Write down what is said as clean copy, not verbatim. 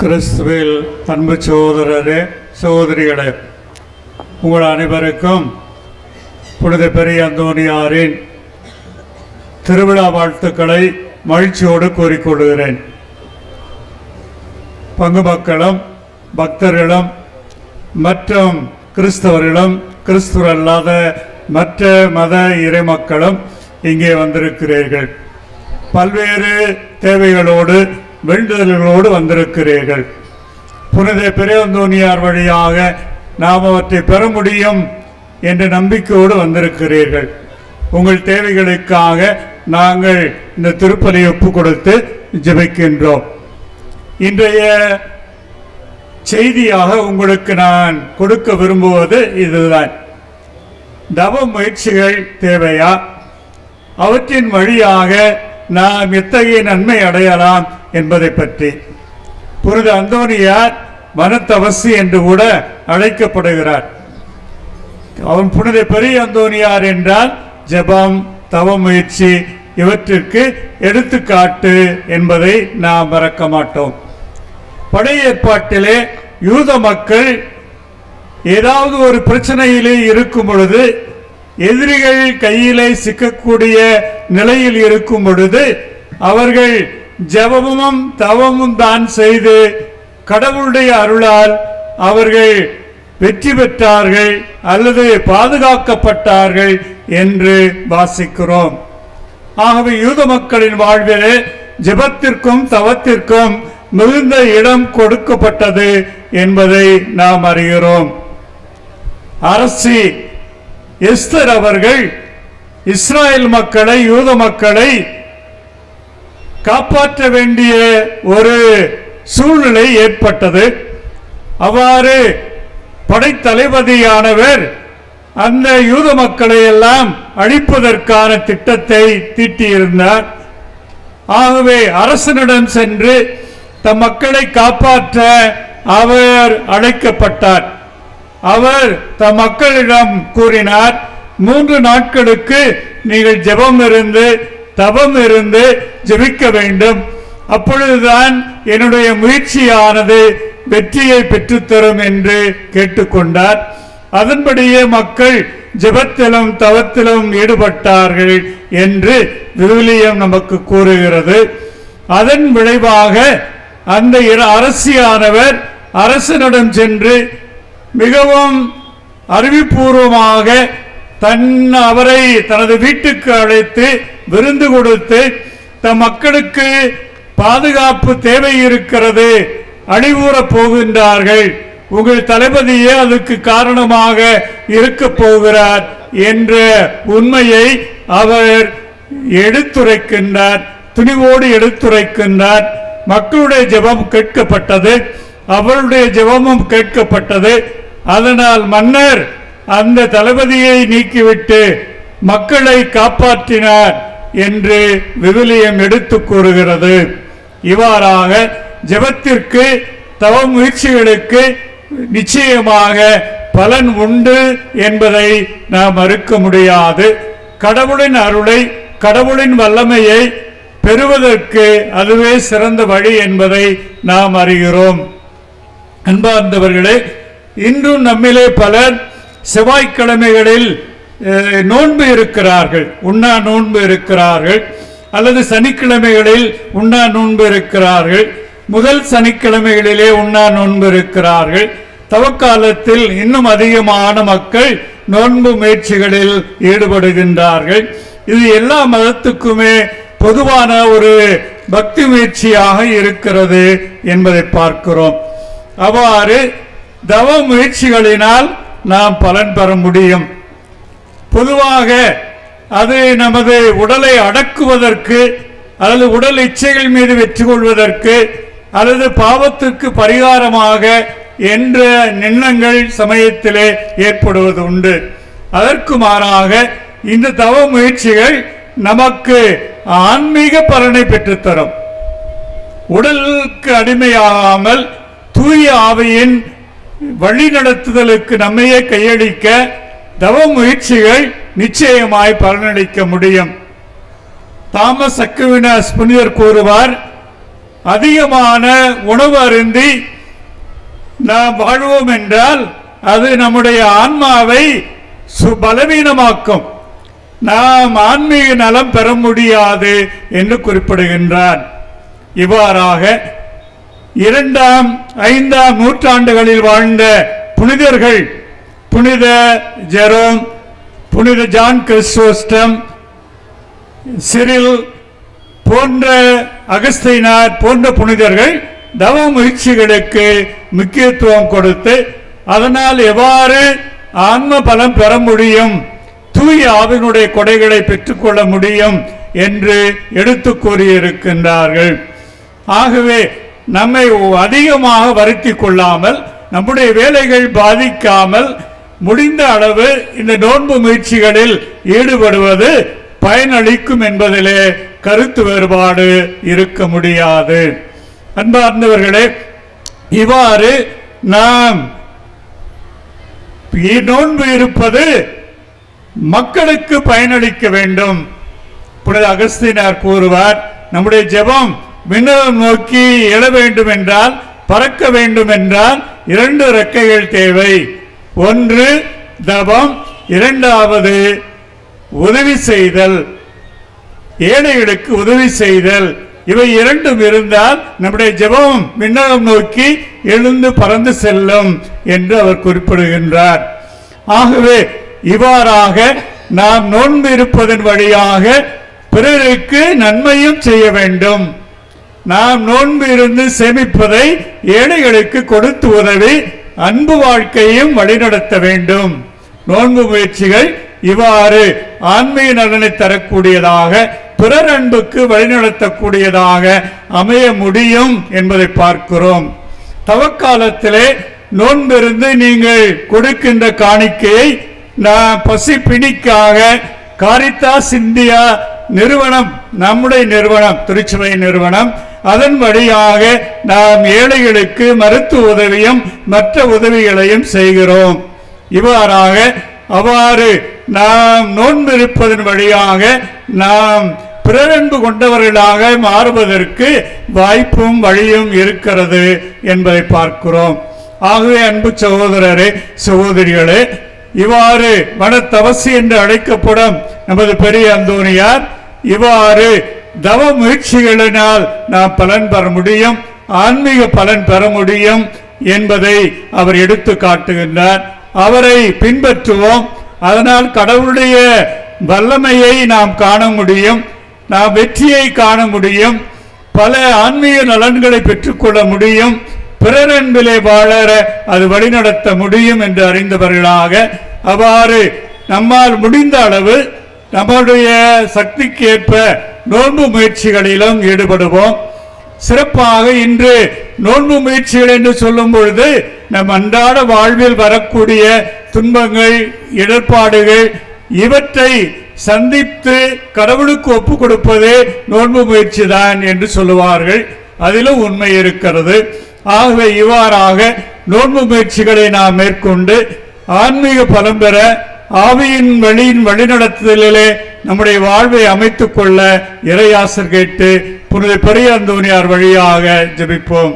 கிறிஸ்துவில் அன்பு சகோதரரே சகோதரிகளே, உங்கள் அனைவருக்கும் புனித பெரிய அந்தோனியாரின் திருவிழா வாழ்த்துக்களை மகிழ்ச்சியோடு கூறிக்கொள்கிறேன். பங்கு மக்களும் பக்தர்களும் மற்றும் கிறிஸ்தவர்களும் கிறிஸ்துவர் அல்லாத மற்ற மத இறை மக்களும் இங்கே வந்திருக்கிறீர்கள். பல்வேறு தேவைகளோடு வேண்டுதல்களோடு வந்திருக்கிறீர்கள். புனித பெரிய அந்தோனியார் வழியாக நாம் அவற்றை பெற முடியும் என்ற நம்பிக்கையோடு வந்திருக்கிறீர்கள். உங்கள் தேவைகளுக்காக நாங்கள் இந்த திருப்பலியை ஒப்புக் கொடுத்து ஜெபிக்கின்றோம். இன்றைய செய்தியாக உங்களுக்கு நான் கொடுக்க விரும்புவது இதுதான். தவ முயற்சிகள் தேவையா? அவற்றின் வழியாக நாம் எத்தகைய நன்மை அடையலாம் என்பதை பற்றி. புனித அந்தோனியார் வனத்தவசி என்று கூட அழைக்கப்படுகிறார். அவன் புனித பெரிய அந்தோனியார் என்றால் ஜெபம், தவ முயற்சி இவற்றிற்கு எடுத்துக்காட்டு என்பதை நாம் மறக்க மாட்டோம். பழைய ஏற்பாட்டிலே யூத மக்கள் ஏதாவது ஒரு பிரச்சனையிலே இருக்கும் பொழுது, எதிரிகள் கையிலே சிக்கக்கூடிய நிலையில் இருக்கும் பொழுது அவர்கள் ஜெபமும் தவமும் தான் செய்து கடவுளுடைய அருளால் அவர்கள் வெற்றி பெற்றார்கள் அல்லது பாதுகாக்கப்பட்டார்கள் என்று வாசிக்கிறோம். ஆகவே யூத மக்களின் வாழ்விலே ஜெபத்திற்கும் தவத்திற்கும் மிகுந்த இடம் கொடுக்கப்பட்டது என்பதை நாம் அறிகிறோம். அரசி எஸ்தர் அவர்கள் இஸ்ராயல் மக்களை, யூத மக்களை காப்பாற்ற வேண்டிய ஒரு சூழ்நிலை ஏற்பட்டது. அவ்வாறு படைத்தளபதியானவர் அந்த யூத மக்களை எல்லாம் அழிப்பதற்கான திட்டத்தை தீட்டியிருந்தார். ஆகவே அரசனிடம் சென்று தம் மக்களை காப்பாற்ற அவர் அழைக்கப்பட்டார். அவர் தம் மக்களிடம் கூறினார், 3 நாட்களுக்கு நீங்கள் ஜெபம் இருந்து தவம் இருந்து ஜெபிக்க வேண்டும். அப்பொழுதுதான் என்னுடைய முயற்சியானது வெற்றியை பெற்றுத்தரும் என்று கேட்டுக்கொண்டார். அதன்படியே மக்கள் ஜெபத்திலும் தவத்திலும் ஈடுபட்டார்கள் என்று விவிலியம் நமக்கு கூறுகிறது. அதன் விளைவாக அந்த அரசியானவர் அரசனிடம் சென்று மிகவும் அறிவுபூர்வமாக அவரை தனது வீட்டுக்கு அழைத்து விருந்து கொடுத்து, தம் மக்களுக்கு பாதுகாப்பு தேவை இருக்கிறது, அழிவுறப் போகின்றார்கள், உங்கள் தளபதியே அதுக்கு காரணமாக இருக்க போகிறார் என்ற உண்மையை அவர் எடுத்துரைக்கின்றார், துணிவோடு எடுத்துரைக்கின்றார். மக்களுடைய ஜெபம் கேட்கப்பட்டது, அவருடைய ஜெபமும் கேட்கப்பட்டது. அதனால் மன்னர் அந்த தளபதியை நீக்கிவிட்டு மக்களை காப்பாற்றினார் என்று விவிலியம் எடுத்து கூறுகிறது. இவ்வாறாக ஜெபத்திற்கு தவ முயற்சிகளுக்கு நிச்சயமாக பலன் உண்டு என்பதை நாம் மறுக்க முடியாது. கடவுளின் அருளை, கடவுளின் வல்லமையை பெறுவதற்கு அதுவே சிறந்த வழி என்பதை நாம் அறிகிறோம். அன்பார்ந்தவர்களே, இன்றும் நம்மிலே பலர் செவ்வாய்க்கிழமைகளில் நோன்பு இருக்கிறார்கள், உண்ணா நோன்பு இருக்கிறார்கள், அல்லது சனிக்கிழமைகளில் உண்ணா நோன்பு இருக்கிறார்கள், முதல் சனிக்கிழமைகளிலே உண்ணா நோன்பு இருக்கிறார்கள். தவக்காலத்தில் இன்னும் அதிகமான மக்கள் நோன்பு முயற்சிகளில் ஈடுபடுகின்றார்கள். இது எல்லா மதத்துக்குமே பொதுவான ஒரு பக்தி முயற்சியாக இருக்கிறது என்பதை பார்க்கிறோம். அவ்வாறு தவ முயற்சிகளினால் நாம் பலன் பெற முடியும். பொதுவாக அது நமது உடலை அடக்குவதற்கு அல்லது உடல் இச்சைகள் மீது வெற்றி கொள்வதற்கு அல்லது பாவத்திற்கு பரிகாரமாக என்ற எண்ணங்கள் சமயத்திலே ஏற்படுவது உண்டு. அதற்கு மாறாக இந்த தவ முயற்சிகள் நமக்கு ஆன்மீக பலனை பெற்றுத்தரும். உடலுக்கு அடிமையாகாமல் தூய ஆவியின் வழி நடத்துதலுக்கு நம்மையே கையளிக்க தவ முயற்சிகள் நிச்சயமாய் பலனளிக்க முடியும். தாமஸ் அக்வினாஸ் புனிதர் கூறுவார், அதிகமான உணவு அருந்தி நாம் வாழ்வோம் என்றால் அது நம்முடைய ஆன்மாவை பலவீனமாக்கும். நாம் ஆன்மீக நலம் பெற முடியாது என்று குறிப்பிடுகின்றார். இவ்வாறாக 2ஆம் 5ஆம் நூற்றாண்டுகளில் வாழ்ந்த புனிதர்கள், புனித ஜெரோம், புனித ஜான் கிறிஸ்டோஸ்டம், சிரில் போன்ற, அகஸ்தீனார் போன்ற புனிதர்கள் தவ முயற்சிகளுக்கு முக்கியத்துவம் கொடுத்து அதனால் எவ்வாறு ஆன்ம பலம் பெற முடியும், தூய ஆவினுடைய கொடைகளை பெற்றுக்கொள்ள முடியும் என்று எடுத்து கூறியிருக்கின்றார்கள். ஆகவே நம்மை அதிகமாக வருத்தி கொள்ளாமல், நம்முடைய வேலைகள் பாதிக்காமல் முடிந்த அளவு இந்த நோன்பு முயற்சிகளில் ஈடுபடுவது பயனளிக்கும் என்பதிலே கருத்து வேறுபாடு இருக்க முடியாது. அன்பார்ந்தவர்களே, இவ்வாறு நாம் நோன்பு இருப்பது மக்களுக்கு பயனளிக்க வேண்டும். புனித அகஸ்தீனார் கூறுவார், நம்முடைய ஜெபம் விண்ணகம் நோக்கி எழ வேண்டும் என்றால், பறக்க வேண்டும் என்றால் 2 இறக்கைகள் தேவை. ஒன்று தபம், 2வது உதவி செய்தல், ஏழைகளுக்கு உதவி செய்தல். இவை 2ம் இருந்தால் நம்முடைய ஜெபம் விண்ணகம் நோக்கி எழுந்து பறந்து செல்லும் என்று அவர் குறிப்பிடுகின்றார். ஆகவே இவ்வாறாக நாம் நோன்பு இருப்பதன் வழியாக பிறருக்கு நன்மையும் செய்ய வேண்டும். நாம் நோன்பு இருந்து சேமிப்பதை ஏழைகளுக்கு கொடுத்து உதவி அன்பு வாழ்க்கையும் வழிநடத்த வேண்டும். நோன்பு முயற்சிகள் இவ்வாறு ஆன்மீக நலனை தரக்கூடியதாக, பிறர் அன்புக்கு வழிநடத்தக்கூடியதாக அமைய முடியும் என்பதை பார்க்கிறோம். தவக்காலத்திலே நோன்பிருந்து நீங்கள் கொடுக்கின்ற காணிக்கையை நான் பசி பிணிக்காக காரித்தாஸ் இந்தியா நிறுவனம், நம்முடைய நிறுவனம், திருச்சபை நிறுவனம், அதன் வழியாக நாம் ஏழைகளுக்கு மருத்துவ உதவியும் மற்ற உதவிகளையும் செய்கிறோம். இவ்வாறாக அவ்வாறு நாம் நோன்பிருப்பதன் வழியாக நாம் பிறரன்பு கொண்டவர்களாக மாறுவதற்கு வாய்ப்பும் வழியும் இருக்கிறது என்பதை பார்க்கிறோம். ஆகவே அன்பு சகோதரரே, சகோதரிகளே, இவ்வாறு மனத்தவசி என்று அழைக்கப்படும் நமது பெரிய அந்தோனியார் இவ்வாறு தவ முயற்சிகளினால் நாம் பலன் பெற முடியும், ஆன்மீக பலன் பெற முடியும் என்பதை அவர் எடுத்து காட்டுகின்றார். அவரை பின்பற்றுவோம். அதனால் கடவுளுடைய வல்லமையை நாம் காண முடியும், நாம் வெற்றியை காண முடியும், பல ஆன்மீக நலன்களை பெற்றுக்கொள்ள முடியும், பிறர் அன்பிலே வாழற அது வழிநடத்த முடியும் என்று அறிந்தவர்களாக அவ்வாறு நம்மால் முடிந்த அளவு நம்முடைய சக்திக்கு ஏற்ப நோன்பு முயற்சிகளிலும் ஈடுபடுவோம். சிறப்பாக இன்று நோன்பு முயற்சிகள் என்று சொல்லும் பொழுது நம் அன்றாட வாழ்வில் வரக்கூடிய துன்பங்கள், இடர்பாடுகள் இவற்றை சந்தித்து கடவுளுக்கு ஒப்பு கொடுப்பதே நோன்பு முயற்சி தான் என்று சொல்லுவார்கள். அதிலும் உண்மை இருக்கிறது. ஆகவே இவ்வாறாக நோன்பு முயற்சிகளை நாம் மேற்கொண்டு ஆன்மீக பலம் பெற ஆவியின் வழிநடத்துதலிலே நம்முடைய வாழ்வை அமைத்துக் கொள்ள இறையாசர் கேட்டு புனித பெரிய அந்தோனியார் வழியாக ஜெபிப்போம்.